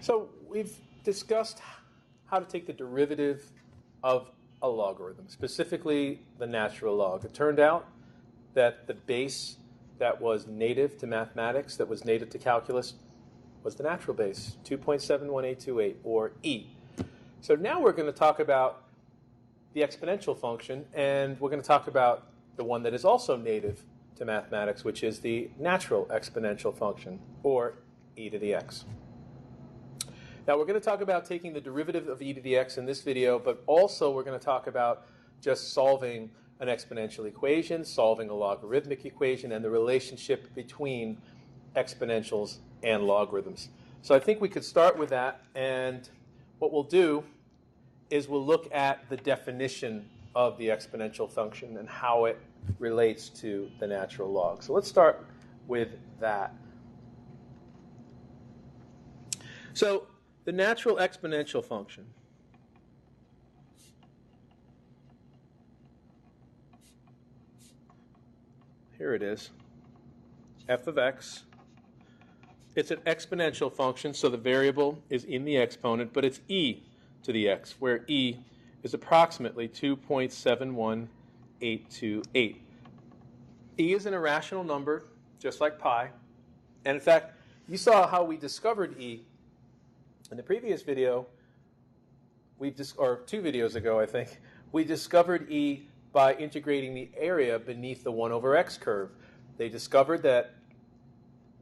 So we've discussed how to take the derivative of a logarithm, specifically the natural log. It turned out that the base that was native to mathematics, that was native to calculus, was the natural base, 2.71828, or e. So now we're going to talk about the exponential function, and we're going to talk about the one that is also native to mathematics, which is the natural exponential function, or e to the x. Now we're going to talk about taking the derivative of e to the x in this video, but also we're going to talk about just solving an exponential equation, solving a logarithmic equation, and the relationship between exponentials and logarithms. So I think we could start with that, and what we'll do is we'll look at the definition of the exponential function and how it relates to the natural log. So let's start with that. So the natural exponential function here it is, f of x. It's an exponential function, so the variable is in the exponent, but it's e to the x, where e is approximately 2.71828. E is an irrational number, just like pi. And in fact, you saw how we discovered e in the previous video, or 2 videos ago, I think. We discovered e by integrating the area beneath the 1 over x curve. They discovered that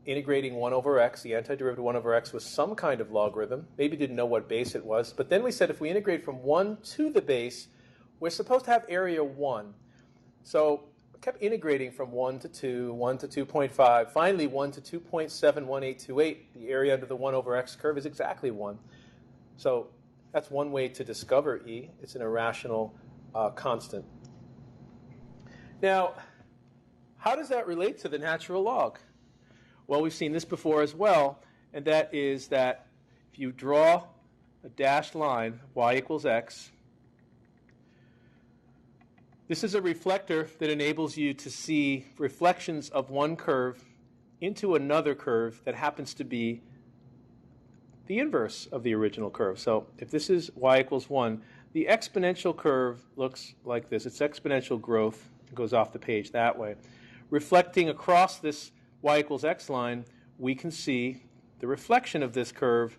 integrating 1 over x, the antiderivative of 1 over x, was some kind of logarithm. Maybe didn't know what base it was. But then we said if we integrate from 1 to the base, we're supposed to have area 1. So we kept integrating from 1 to 2, 1 to 2.5, finally 1 to 2.71828. The area under the 1 over x curve is exactly 1. So that's one way to discover e. It's an irrational constant. Now, how does that relate to the natural log? Well, we've seen this before as well, and that is that if you draw a dashed line, y equals x, this is a reflector that enables you to see reflections of one curve into another curve that happens to be the inverse of the original curve. So if this is y equals 1, the exponential curve looks like this. It's exponential growth. It goes off the page that way. Reflecting across this y equals x line, we can see the reflection of this curve,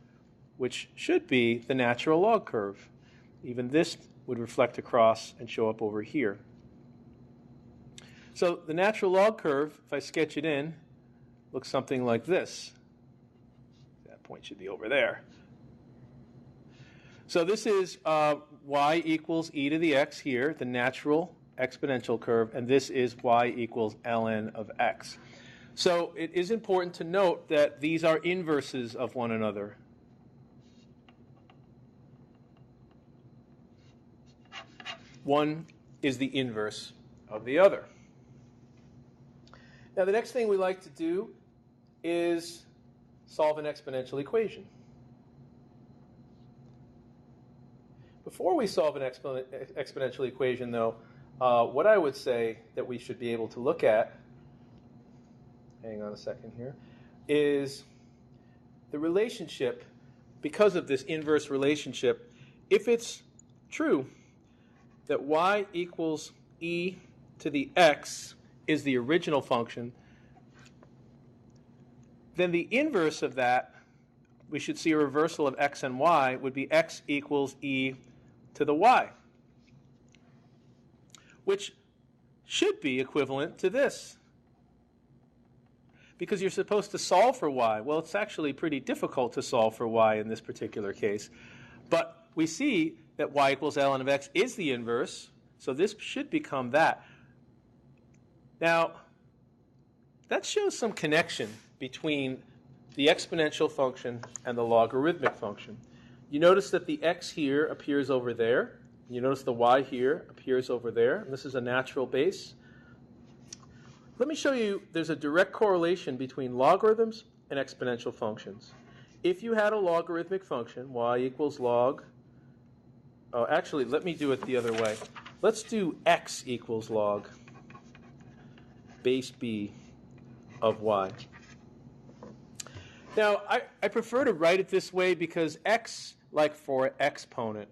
which should be the natural log curve. Even this would reflect across and show up over here. So the natural log curve, if I sketch it in, looks something like this. That point should be over there. So this is y equals e to the x here, the natural exponential curve, and this is y equals ln of x. So it is important to note that these are inverses of one another. One is the inverse of the other. Now the next thing we like to do is solve an exponential equation. Before we solve an exponential equation, though, what I would say that we should be able to look at, hang on a second here, is the relationship, because of this inverse relationship, if it's true that y equals e to the x is the original function, then the inverse of that, we should see a reversal of x and y, would be x equals e to the y, which should be equivalent to this. Because you're supposed to solve for y. Well, it's actually pretty difficult to solve for y in this particular case. But we see that y equals ln of x is the inverse, so this should become that. Now, that shows some connection between the exponential function and the logarithmic function. You notice that the x here appears over there. You notice the y here appears over there. And this is a natural base. Let me show you there's a direct correlation between logarithms and exponential functions. If you had a logarithmic function, y equals log, actually, let me do it the other way. Let's do x equals log base b of y. Now, I prefer to write it this way because x, like for exponent,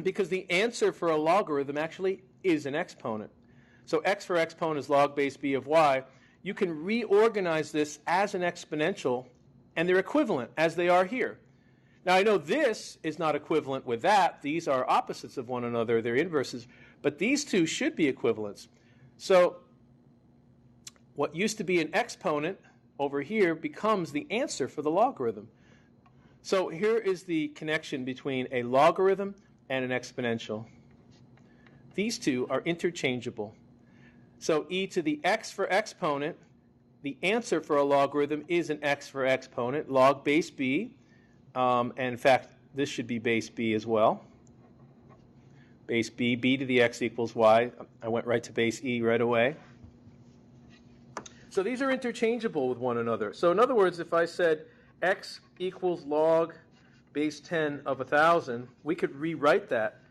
because the answer for a logarithm actually is an exponent. So x for exponent is log base b of y. You can reorganize this as an exponential, and they're equivalent, as they are here. Now, I know this is not equivalent with that. These are opposites of one another. They're inverses. But these two should be equivalents. So what used to be an exponent over here becomes the answer for the logarithm. So here is the connection between a logarithm and an exponential. These two are interchangeable. So e to the x for exponent, the answer for a logarithm is an x for exponent, log base b. And in fact, this should be base b as well. Base b, b to the x equals y. I went right to base e right away. So these are interchangeable with one another. So in other words, if I said x equals log base 10 of 1,000, we could rewrite that.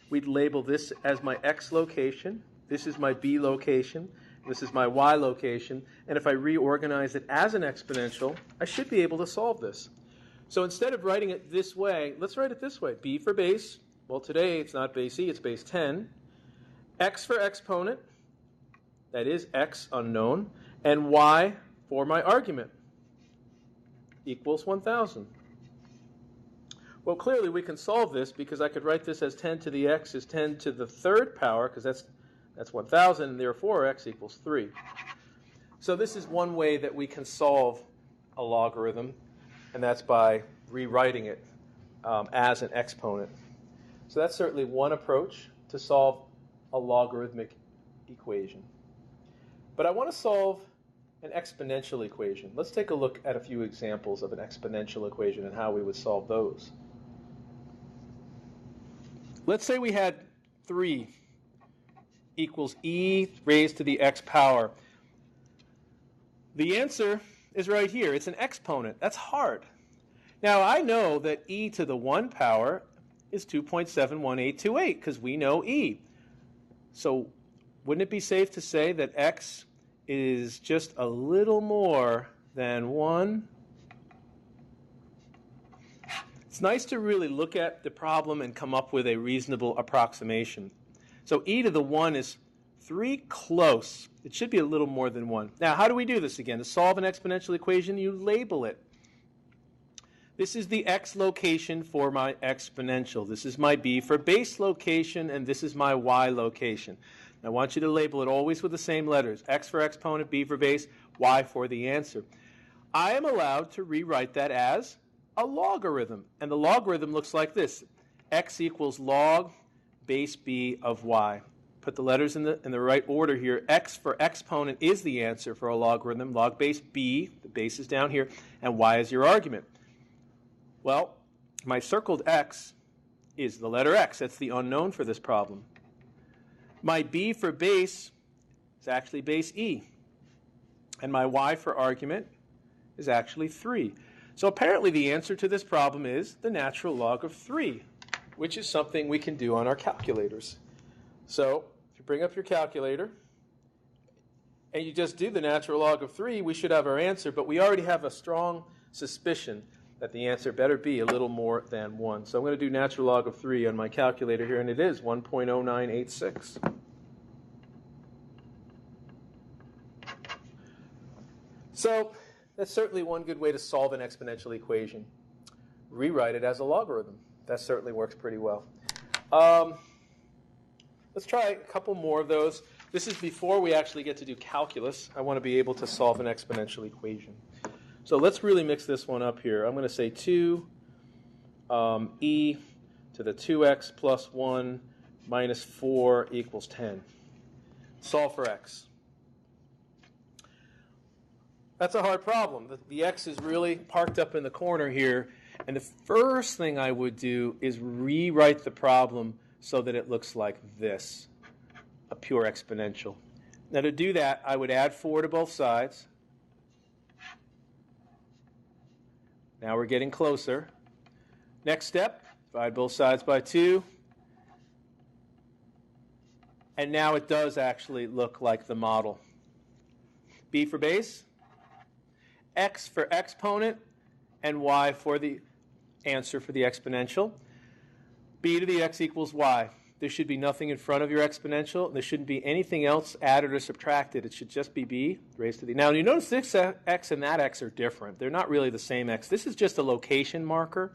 We'd label this as my x location. This is my b location. This is my y location. And if I reorganize it as an exponential, I should be able to solve this. So instead of writing it this way, let's write it this way. B for base. Well, today it's not base e, it's base 10. X for exponent. That is x unknown. And y for my argument equals 1,000. Well, clearly we can solve this because I could write this as 10 to the x is 10 to the third power, because that's 1,000, and therefore x equals 3. So this is one way that we can solve a logarithm, and that's by rewriting it as an exponent. So that's certainly one approach to solve a logarithmic equation. But I want to solve an exponential equation. Let's take a look at a few examples of an exponential equation and how we would solve those. Let's say we had 3 equals e raised to the x power. The answer is right here. It's an exponent. That's hard. Now, I know that e to the 1 power is 2.71828 because we know e. So wouldn't it be safe to say that x is just a little more than 1? It's nice to really look at the problem and come up with a reasonable approximation. So e to the 1 is 3 close. It should be a little more than 1. Now, how do we do this again? To solve an exponential equation, you label it. This is the x location for my exponential. This is my b for base location, and this is my y location. I want you to label it always with the same letters. X for exponent, b for base, y for the answer. I am allowed to rewrite that as a logarithm. And the logarithm looks like this. X equals log base b of y. Put the letters in the right order here. X for exponent is the answer for a logarithm. Log base b, the base is down here, and y is your argument. Well, my circled x is the letter x. That's the unknown for this problem. My b for base is actually base e. And my y for argument is actually 3. So apparently the answer to this problem is the natural log of 3, which is something we can do on our calculators. So if you bring up your calculator and you just do the natural log of 3, we should have our answer, but we already have a strong suspicion that the answer better be a little more than 1. So I'm going to do natural log of 3 on my calculator here, and it is 1.0986. So that's certainly one good way to solve an exponential equation. Rewrite it as a logarithm. That certainly works pretty well. Let's try a couple more of those. This is before we actually get to do calculus. I want to be able to solve an exponential equation. So let's really mix this one up here. I'm going to say 2 e to the 2x plus 1 minus 4 equals 10. Solve for x. That's a hard problem. The x is really parked up in the corner here. And the first thing I would do is rewrite the problem so that it looks like this, a pure exponential. Now to do that, I would add 4 to both sides. Now we're getting closer. Next step, divide both sides by 2. And now it does actually look like the model. B for base. x for exponent and y for the answer for the exponential. B to the x equals y. There should be nothing in front of your exponential. There shouldn't be anything else added or subtracted. It should just be b raised to the. Now, you notice this x and that x are different. They're not really the same x. This is just a location marker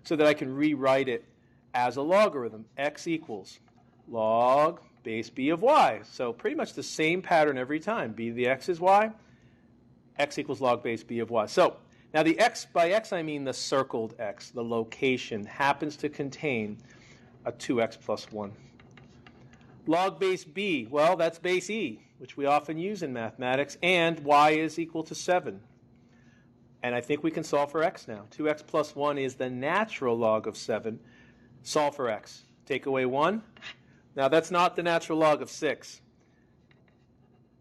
so that I can rewrite it as a logarithm. X equals log base b of y. So pretty much the same pattern every time. B to the x is y. X equals log base b of y. So now the x, by x I mean the circled x, the location, happens to contain a 2x plus 1. Log base b, well, that's base e, which we often use in mathematics, and y is equal to 7. And I think we can solve for x now. 2x plus 1 is the natural log of 7. Solve for x. Take away 1. Now, that's not the natural log of 6.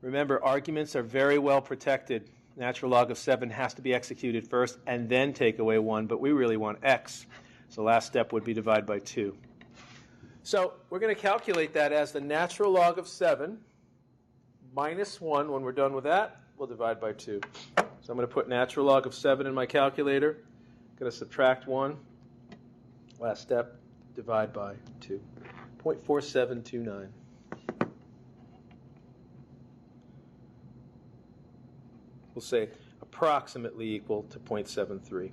Remember, arguments are very well protected. Natural log of 7 has to be executed first and then take away 1, but we really want x. So last step would be divide by 2. So we're going to calculate that as the natural log of 7 minus 1. When we're done with that, we'll divide by 2. So I'm going to put natural log of 7 in my calculator. I'm going to subtract 1. Last step, divide by 2. 0.4729. We'll say approximately equal to 0.73.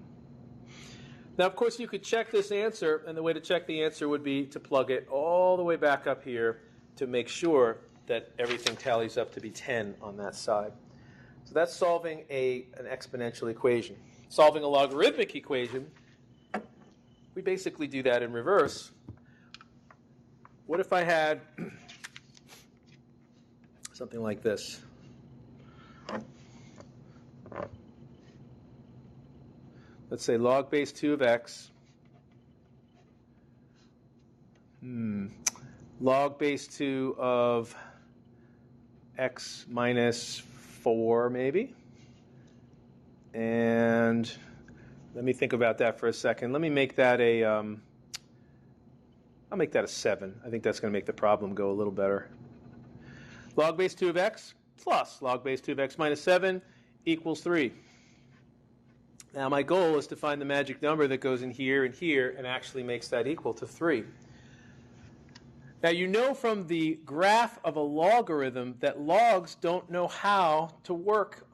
Now, of course, you could check this answer, and the way to check the answer would be to plug it all the way back up here to make sure that everything tallies up to be 10 on that side. So that's solving an exponential equation. Solving a logarithmic equation, we basically do that in reverse. What if I had something like this? Let's say log base 2 of x, log base 2 of x minus 4 maybe. And let me think about that for a second. Let me make that I'll make that a 7. I think that's going to make the problem go a little better. Log base 2 of x plus log base 2 of x minus 7 equals 3. Now my goal is to find the magic number that goes in here and actually makes that equal to 3. Now you know from the graph of a logarithm that logs don't know how to work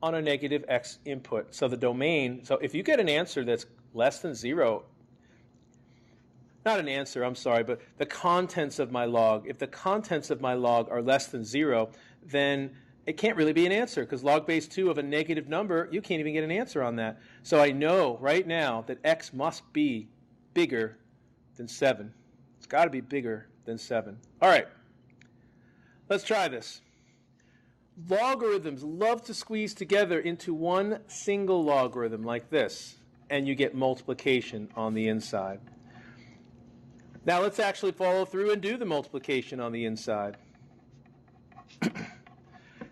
on a negative x input. So the domain, so if you get an answer that's less than 0, not an answer, I'm sorry, but the contents of my log, if the contents of my log are less than 0, then it can't really be an answer because log base 2 of a negative number, you can't even get an answer on that. So I know right now that x must be bigger than 7. It's got to be bigger than 7. All right, let's try this. Logarithms love to squeeze together into one single logarithm like this, and you get multiplication on the inside. Now let's actually follow through and do the multiplication on the inside.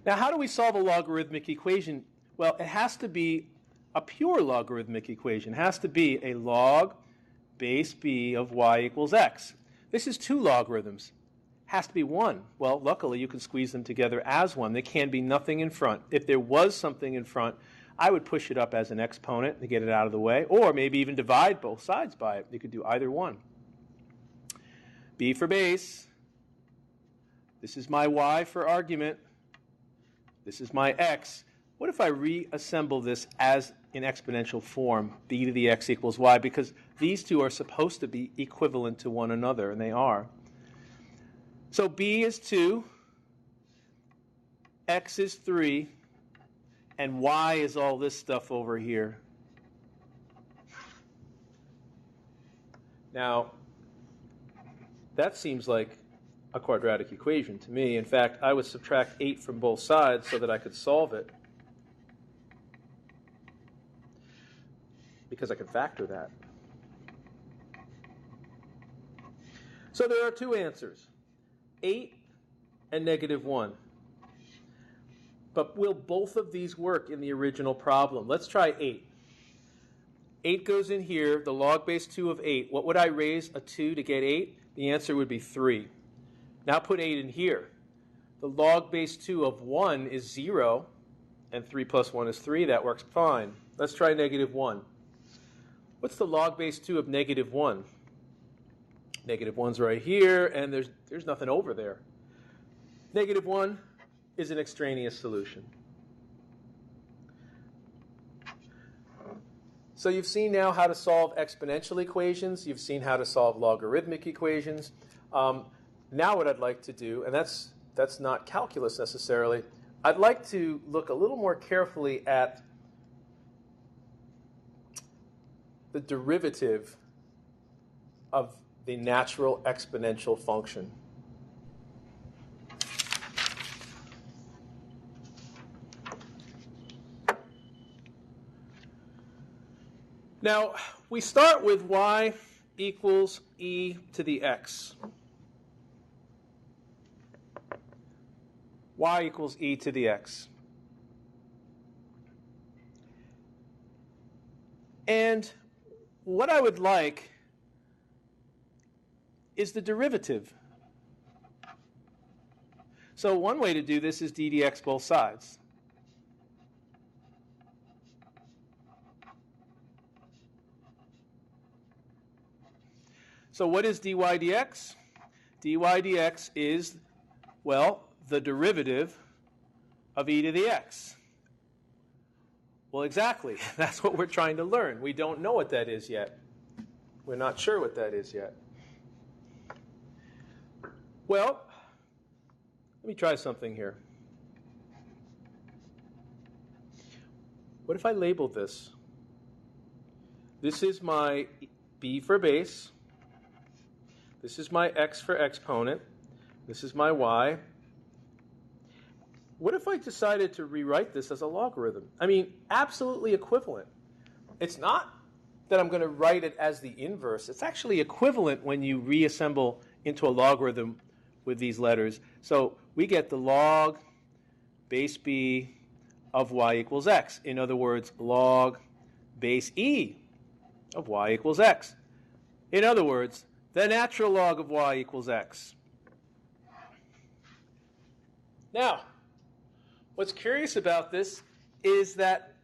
Now, how do we solve a logarithmic equation? Well, it has to be a pure logarithmic equation. It has to be a log base b of y equals x. This is 2 logarithms. It has to be 1. Well, luckily, you can squeeze them together as 1. There can be nothing in front. If there was something in front, I would push it up as an exponent to get it out of the way, or maybe even divide both sides by it. You could do either one. B for base. This is my y for argument. This is my x. What if I reassemble this as in exponential form, b to the x equals y, because these two are supposed to be equivalent to one another, and they are. So b is 2, x is 3, and y is all this stuff over here. Now, that seems like a quadratic equation to me. In fact, I would subtract 8 from both sides so that I could solve it, because I can factor that. So there are 2 answers, 8 and negative 1. But will both of these work in the original problem? Let's try 8. 8 goes in here, the log base 2 of 8. What would I raise a 2 to get 8? The answer would be 3. Now put 8 in here. The log base 2 of 1 is 0. and 3 plus 1 is 3. That works fine. Let's try negative 1. What's the log base 2 of negative 1? Negative 1's right here, and there's nothing over there. Negative 1 is an extraneous solution. So you've seen now how to solve exponential equations. You've seen how to solve logarithmic equations. Now what I'd like to do, and that's not calculus necessarily, I'd like to look a little more carefully at the derivative of the natural exponential function. Now, we start with y equals e to the x. Y equals e to the x. And what I would like is the derivative. So one way to do this is d dx both sides. So what is dy dx? Dy dx is, well, the derivative of e to the x. Well, exactly. That's what we're trying to learn. We don't know what that is yet. We're not sure what that is yet. Well, let me try something here. What if I labeled this? This is my b for base. This is my x for exponent. This is my y. What if I decided to rewrite this as a logarithm? I mean, absolutely equivalent. It's not that I'm going to write it as the inverse. It's actually equivalent when you reassemble into a logarithm with these letters. So we get the log base b of y equals x. In other words, log base e of y equals x. In other words, the natural log of y equals x. Now, what's curious about this is that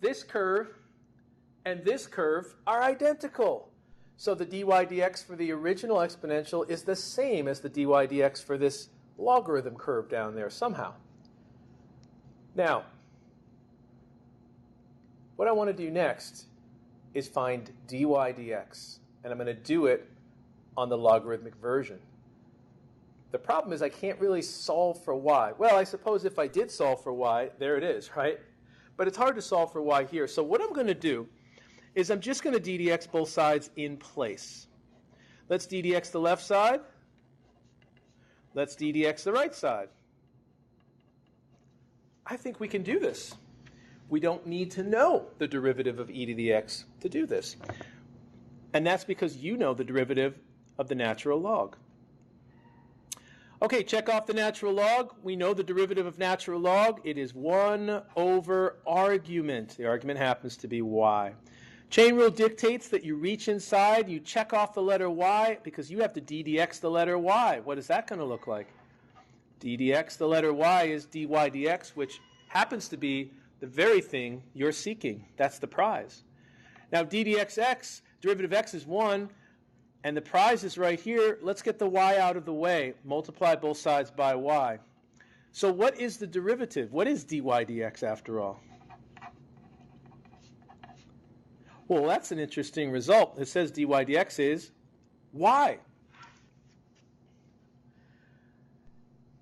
this curve and this curve are identical. So the dy dx for the original exponential is the same as the dy dx for this logarithm curve down there somehow. Now, what I want to do next is find dy dx, and I'm going to do it on the logarithmic version. The problem is I can't really solve for y. Well, I suppose if I did solve for y, there it is, right? But it's hard to solve for y here. So what I'm going to do is I'm just going to d dx both sides in place. Let's d dx the left side. Let's d dx the right side. I think we can do this. We don't need to know the derivative of e to the x to do this. And that's because you know the derivative of the natural log. Okay, check off the natural log. We know the derivative of natural log. It is 1 over argument. The argument happens to be y. Chain rule dictates that you reach inside, you check off the letter y, because you have to d dx the letter y. What is that going to look like? D dx the letter y is dy dx, which happens to be the very thing you're seeking. That's the prize. Now, d dx x, derivative x is 1. And the prize is right here. Let's get the y out of the way. Multiply both sides by y. So what is the derivative? What is dy dx after all? Well, that's an interesting result. It says dy dx is y.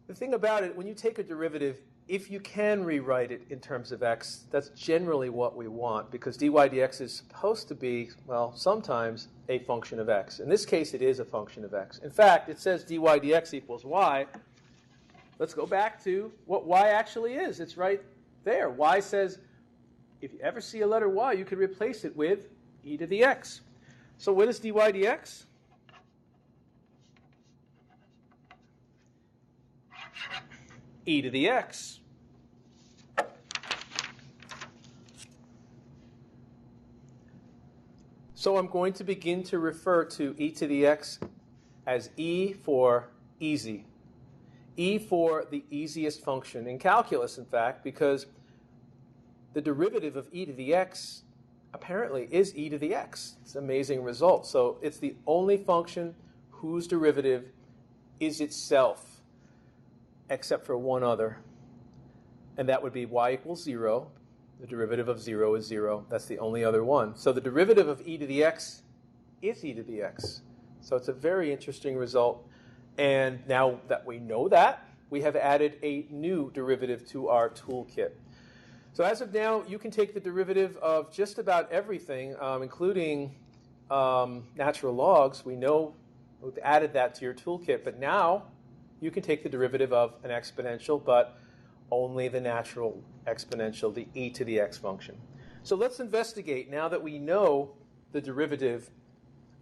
The thing about it, when you take a derivative, if you can rewrite it in terms of x, that's generally what we want, because dy dx is supposed to be, well, sometimes a function of x. In this case, it is a function of x. In fact, it says dy dx equals y. Let's go back to what y actually is. It's right there. Y says, if you ever see a letter y, you can replace it with e to the x. So what is dy dx? E to the x. So I'm going to begin to refer to e to the x as e for easy. E for the easiest function in calculus, in fact, because the derivative of e to the x apparently is e to the x. It's an amazing result. So it's the only function whose derivative is itself, except for one other. And that would be y equals 0. The derivative of 0 is 0. That's the only other one. So the derivative of e to the x is e to the x. So it's a very interesting result. And now that we know that, we have added a new derivative to our toolkit. So as of now, you can take the derivative of just about everything, including natural logs. We know we've added that to your toolkit. But now you can take the derivative of an exponential, but only the natural exponential, the e to the x function. So let's investigate now that we know the derivative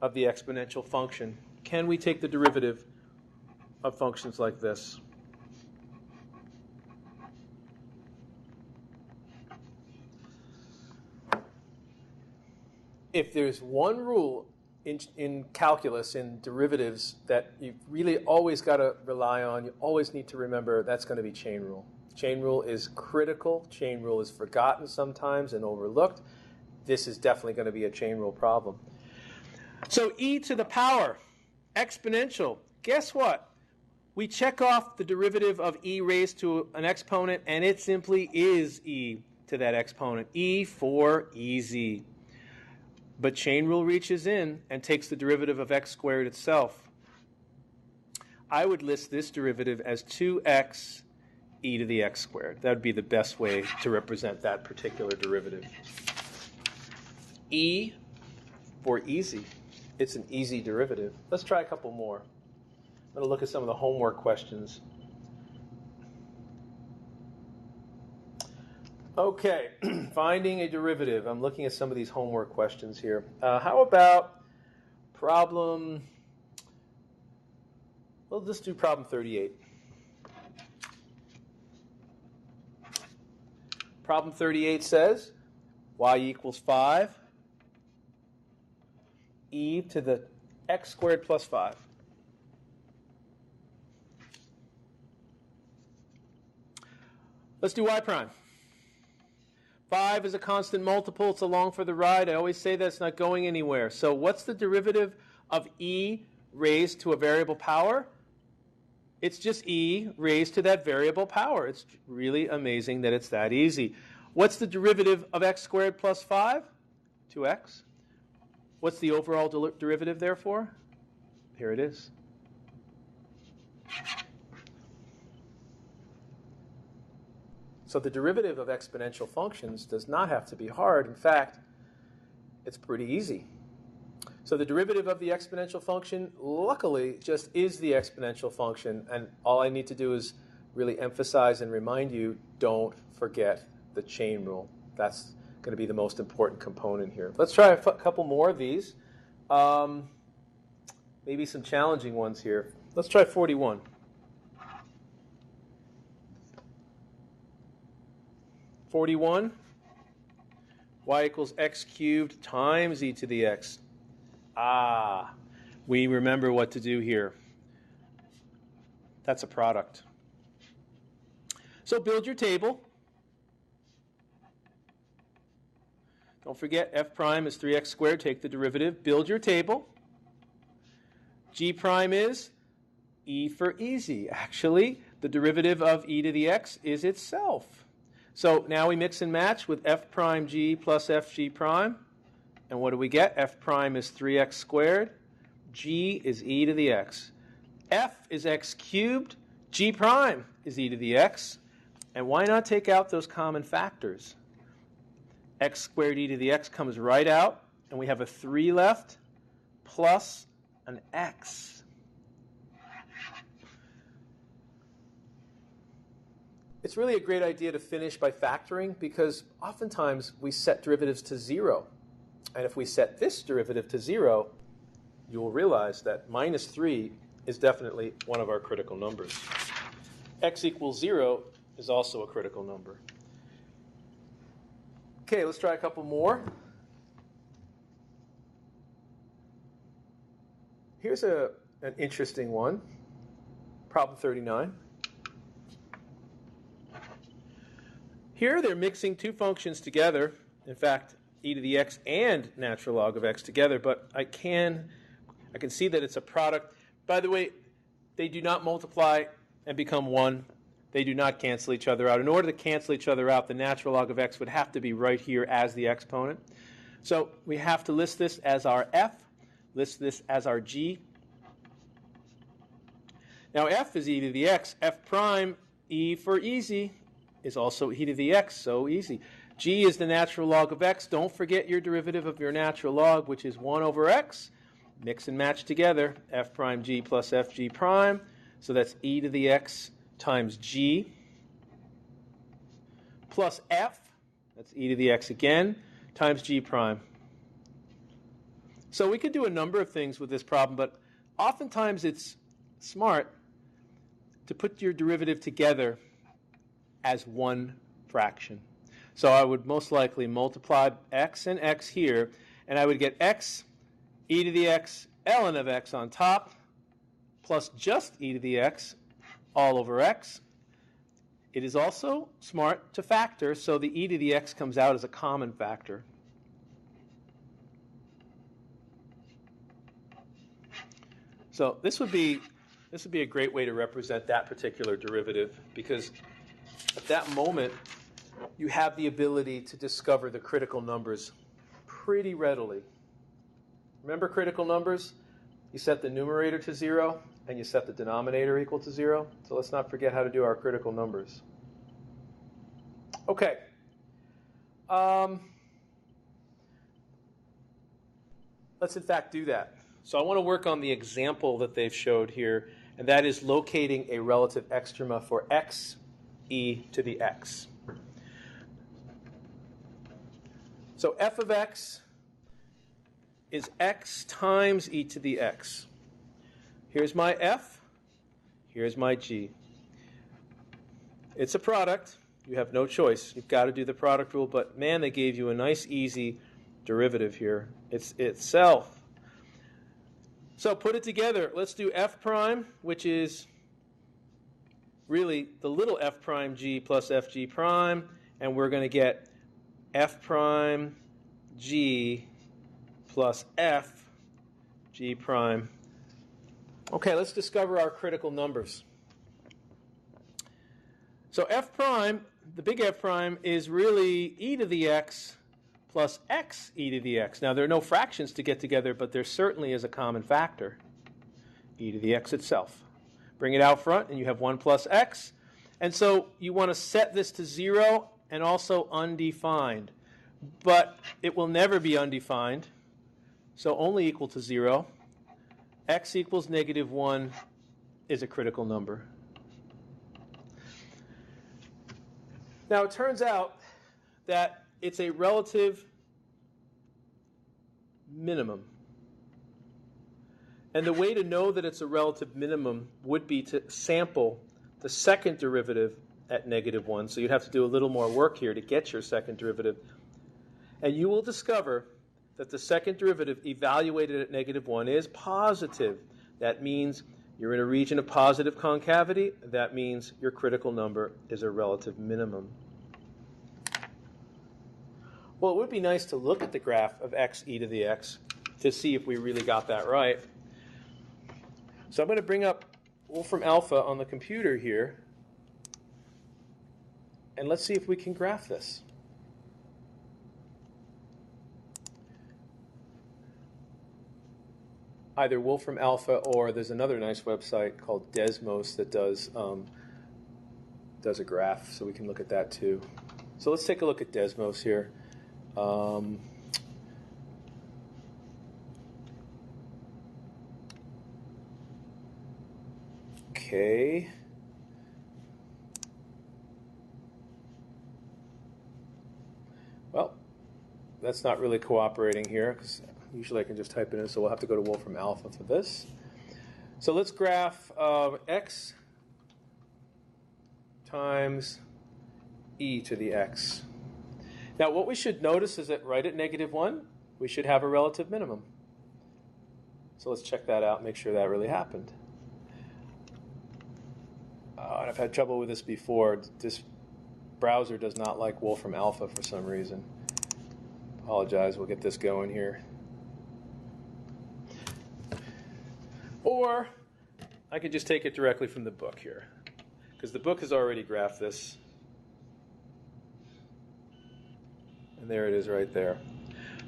of the exponential function. Can we take the derivative of functions like this? If there's one rule in calculus, in derivatives, that you've really always got to rely on, you always need to remember, that's going to be chain rule. Chain rule is critical. Chain rule is forgotten sometimes and overlooked. This is definitely going to be a chain rule problem. So e to the power, exponential. Guess what? We check off the derivative of e raised to an exponent, and it simply is e to that exponent. E for easy. But chain rule reaches in and takes the derivative of x squared itself. I would list this derivative as 2x e to the x squared. That would be the best way to represent that particular derivative. E for easy. It's an easy derivative. Let's try a couple more. I'm going to look at some of the homework questions. Okay, finding a derivative. I'm looking at some of these homework questions here. How about problem, well, let's do problem 38. Problem 38 says y equals 5 e to the x squared plus 5. Let's do y prime. 5 is a constant multiple. It's along for the ride. I always say that it's not going anywhere. So what's the derivative of e raised to a variable power? It's just e raised to that variable power. It's really amazing that it's that easy. What's the derivative of x squared plus 5? 2x. What's the overall derivative, therefore? Here it is. So the derivative of exponential functions does not have to be hard. In fact, it's pretty easy. So the derivative of the exponential function, luckily, just is the exponential function. And all I need to do is really emphasize and remind you, don't forget the chain rule. That's going to be the most important component here. Let's try a couple more of these. Maybe some challenging ones here. Let's try 41. Y equals x cubed times e to the x. We remember what to do here. That's a product. So build your table. Don't forget f prime is 3x squared. Take the derivative. Build your table. G prime is e for easy. Actually, the derivative of e to the x is itself. So now we mix and match with f prime g plus f g prime. And what do we get? F prime is 3x squared. G is e to the x. F is x cubed. G prime is e to the x. And why not take out those common factors? X squared e to the x comes right out. And we have a 3 left plus an x. It's really a great idea to finish by factoring because oftentimes we set derivatives to 0. And if we set this derivative to 0, you will realize that minus 3 is definitely one of our critical numbers. X equals 0 is also a critical number. Okay, let's try a couple more. Here's an interesting one. Problem 39. Here they're mixing two functions together. In fact, e to the x and natural log of x together, but I can see that it's a product. By the way, they do not multiply and become 1. They do not cancel each other out. In order to cancel each other out, the natural log of x would have to be right here as the exponent. So we have to list this as our f, list this as our g. Now f is e to the x. F prime, e for easy, is also e to the x, so easy. G is the natural log of x. Don't forget your derivative of your natural log, which is 1 over x. Mix and match together, f prime g plus fg prime. So that's e to the x times g plus f, that's e to the x again, times g prime. So we could do a number of things with this problem, but oftentimes it's smart to put your derivative together as one fraction. So I would most likely multiply x and x here, and I would get x e to the x ln of x on top, plus just e to the x all over x. It is also smart to factor, so the e to the x comes out as a common factor. So this would be a great way to represent that particular derivative, because at that moment you have the ability to discover the critical numbers pretty readily. Remember critical numbers? You set the numerator to 0 and you set the denominator equal to 0. So let's not forget how to do our critical numbers. Okay. Let's in fact do that. So I want to work on the example that they've showed here, and that is locating a relative extrema for x e to the x. So f of x is x times e to the x. Here's my f, here's my g. It's a product. You have no choice. You've got to do the product rule, but man, they gave you a nice, easy derivative here. It's itself. So put it together. Let's do f prime, which is really the little f prime g plus fg prime, and we're going to get f prime g plus f g prime. Okay, let's discover our critical numbers. So f prime, the big F prime, is really e to the x plus x e to the x. Now, there are no fractions to get together, but there certainly is a common factor, e to the x itself. Bring it out front, and you have 1 plus x. And so you want to set this to 0 and also undefined. But it will never be undefined, so only equal to 0. X equals -1 is a critical number. Now, it turns out that it's a relative minimum. And the way to know that it's a relative minimum would be to sample the second derivative at -1. So you'd have to do a little more work here to get your second derivative. And you will discover that the second derivative evaluated at -1 is positive. That means you're in a region of positive concavity. That means your critical number is a relative minimum. Well, it would be nice to look at the graph of x e to the x to see if we really got that right. So I'm going to bring up Wolfram Alpha on the computer here, and let's see if we can graph this. Either Wolfram Alpha, or there's another nice website called Desmos that does a graph, so we can look at that too. So let's take a look at Desmos here. Okay. Well, that's not really cooperating here, because usually I can just type it in, so we'll have to go to Wolfram Alpha for this. So let's graph x times e to the x. Now, what we should notice is that right at -1, we should have a relative minimum. So let's check that out and make sure that really happened. And I've had trouble with this before. This browser does not like Wolfram Alpha for some reason. Apologize, we'll get this going here. Or I could just take it directly from the book here, because the book has already graphed this. And there it is right there.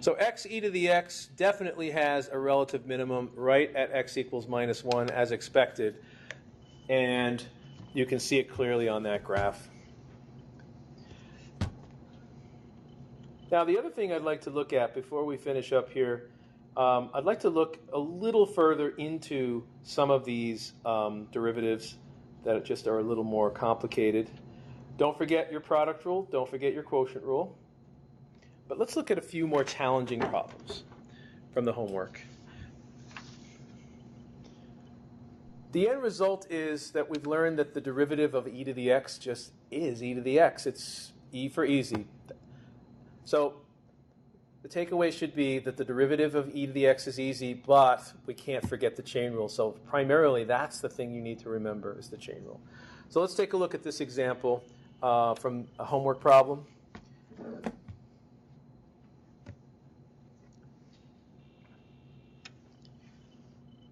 So x e to the x definitely has a relative minimum right at x equals minus 1 as expected. And you can see it clearly on that graph. Now, the other thing I'd like to look at before we finish up here, I'd like to look a little further into some of these derivatives that just are a little more complicated. Don't forget your product rule. Don't forget your quotient rule. But let's look at a few more challenging problems from the homework. The end result is that we've learned that the derivative of e to the x just is e to the x. It's e for easy. So the takeaway should be that the derivative of e to the x is easy, but we can't forget the chain rule. So primarily, that's the thing you need to remember is the chain rule. So let's take a look at this example from a homework problem.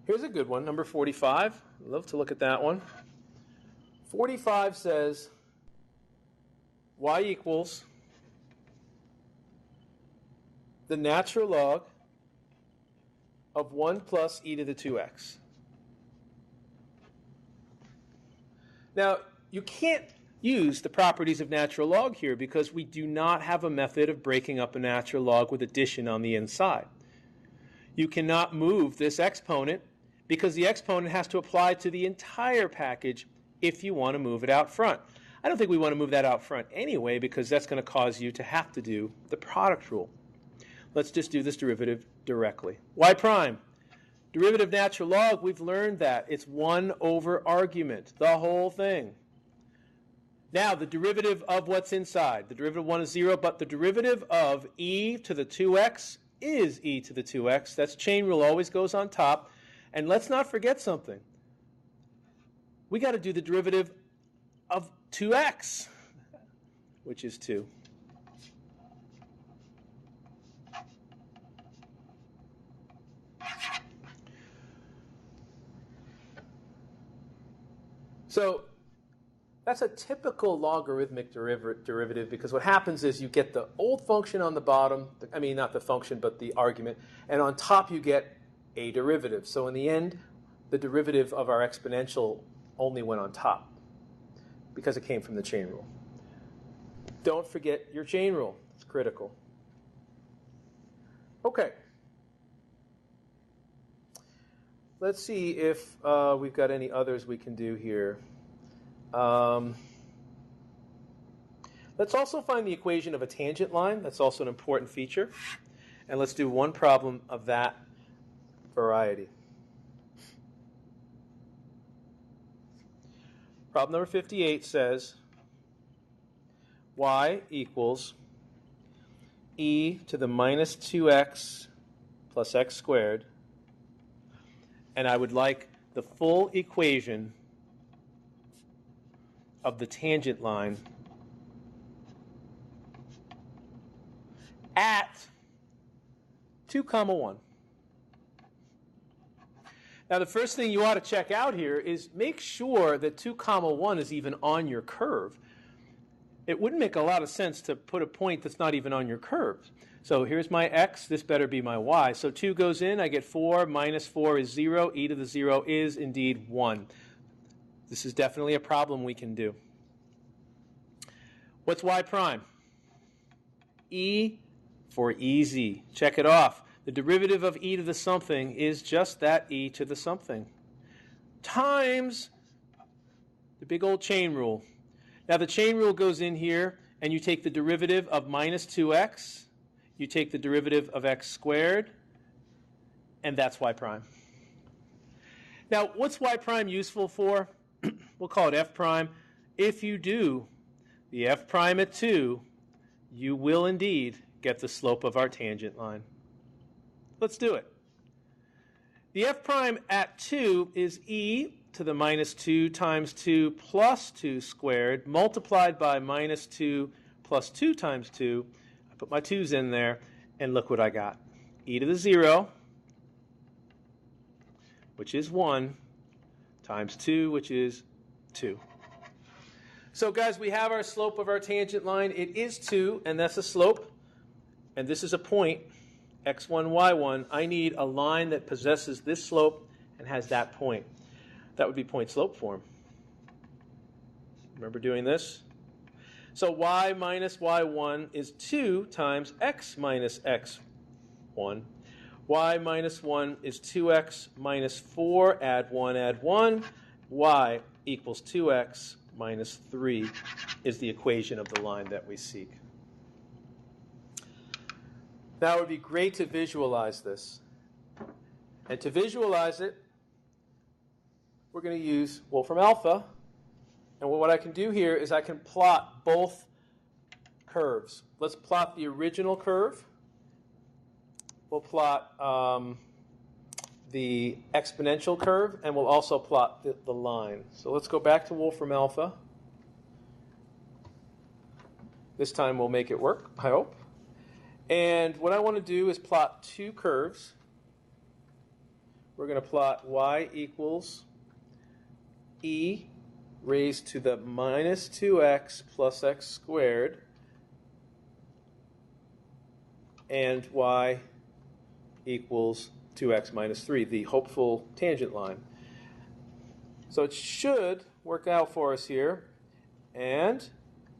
Here's a good one, number 45. I'd love to look at that one. 45 says y equals the natural log of 1 plus e to the 2x. Now, you can't use the properties of natural log here because we do not have a method of breaking up a natural log with addition on the inside. You cannot move this exponent because the exponent has to apply to the entire package if you want to move it out front. I don't think we want to move that out front anyway because that's going to cause you to have to do the product rule. Let's just do this derivative directly. Y prime. Derivative natural log, we've learned that. It's 1 over argument, the whole thing. Now, the derivative of what's inside. The derivative of 1 is 0, but the derivative of e to the 2x is e to the 2x. That's chain rule, always goes on top. And let's not forget something. We got to do the derivative of 2x, which is 2. So that's a typical logarithmic derivative because what happens is you get the old function on the bottom, I mean not the function but the argument, and on top you get a derivative. So in the end, the derivative of our exponential only went on top because it came from the chain rule. Don't forget your chain rule. It's critical. Okay. Let's see if we've got any others we can do here. Let's also find the equation of a tangent line. That's also an important feature. And let's do one problem of that variety. Problem number 58 says y equals e to the minus 2x plus x squared. And I would like the full equation of the tangent line at 2, 1. Now, the first thing you ought to check out here is make sure that 2, 1 is even on your curve. It wouldn't make a lot of sense to put a point that's not even on your curve. So here's my x. This better be my y. So 2 goes in. I get 4. Minus 4 is 0. E to the 0 is indeed 1. This is definitely a problem we can do. What's y prime? E for easy. Check it off. The derivative of e to the something is just that e to the something times the big old chain rule. Now the chain rule goes in here, and you take the derivative of minus 2x. You take the derivative of x squared, and that's y prime. Now, what's y prime useful for? We'll call it f prime. If you do the f prime at 2, you will indeed get the slope of our tangent line. Let's do it. The f prime at 2 is e to the minus 2 times 2 plus 2 squared multiplied by minus 2 plus 2 times 2. I put my 2's in there, and look what I got. E to the 0, which is 1, times 2, which is 2. So guys, we have our slope of our tangent line. It is 2, and that's a slope. And this is a point, x1, y1. I need a line that possesses this slope and has that point. That would be point-slope form. Remember doing this? So y minus y1 is 2 times x minus x1. Y minus 1 is 2x minus 4, add 1, y equals 2x minus 3 is the equation of the line that we seek. Now it would be great to visualize this. And to visualize it, we're going to use Wolfram alpha. And what I can do here is I can plot both curves. Let's plot the original curve. We'll plot the exponential curve, and we'll also plot the line. So let's go back to Wolfram alpha. This time we'll make it work, I hope. And what I want to do is plot two curves. We're going to plot y equals e raised to the minus 2x plus x squared, and y equals 2x minus 3, the hopeful tangent line. So it should work out for us here. And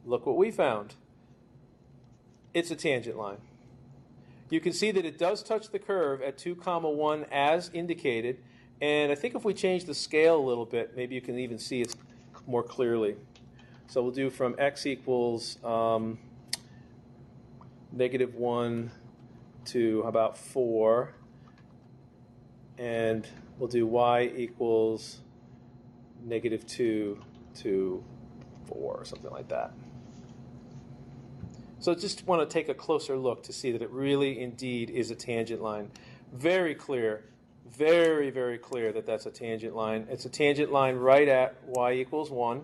look what we found. It's a tangent line. You can see that it does touch the curve at 2, 1 as indicated. And I think if we change the scale a little bit, maybe you can even see it more clearly. So we'll do from x equals negative 1 to about 4. And we'll do y equals negative 2 to 4, or something like that. So just want to take a closer look to see that it really indeed is a tangent line. Very clear, very, very clear that that's a tangent line. It's a tangent line right at y equals 1.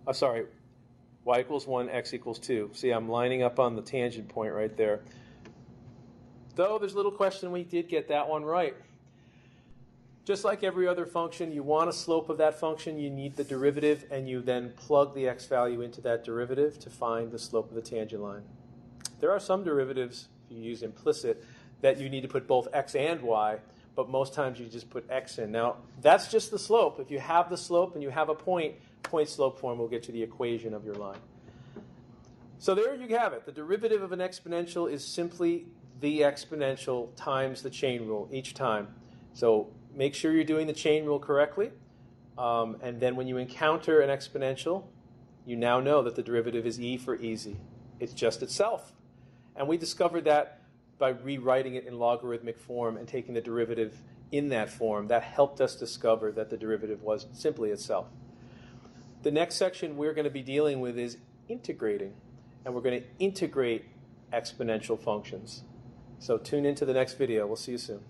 Y equals 1, x equals 2. See, I'm lining up on the tangent point right there. Though there's little question we did get that one right. Just like every other function, you want a slope of that function, you need the derivative, and you then plug the x value into that derivative to find the slope of the tangent line. There are some derivatives, if you use implicit, that you need to put both x and y, but most times you just put x in. Now, that's just the slope. If you have the slope and you have a point, point-slope form will get you the equation of your line. So there you have it. The derivative of an exponential is simply the exponential times the chain rule each time. So make sure you're doing the chain rule correctly, and then when you encounter an exponential, you now know that the derivative is e for easy. It's just itself. And we discovered that by rewriting it in logarithmic form and taking the derivative in that form. That helped us discover that the derivative was simply itself. The next section we're going to be dealing with is integrating, and we're going to integrate exponential functions. So tune into the next video. We'll see you soon.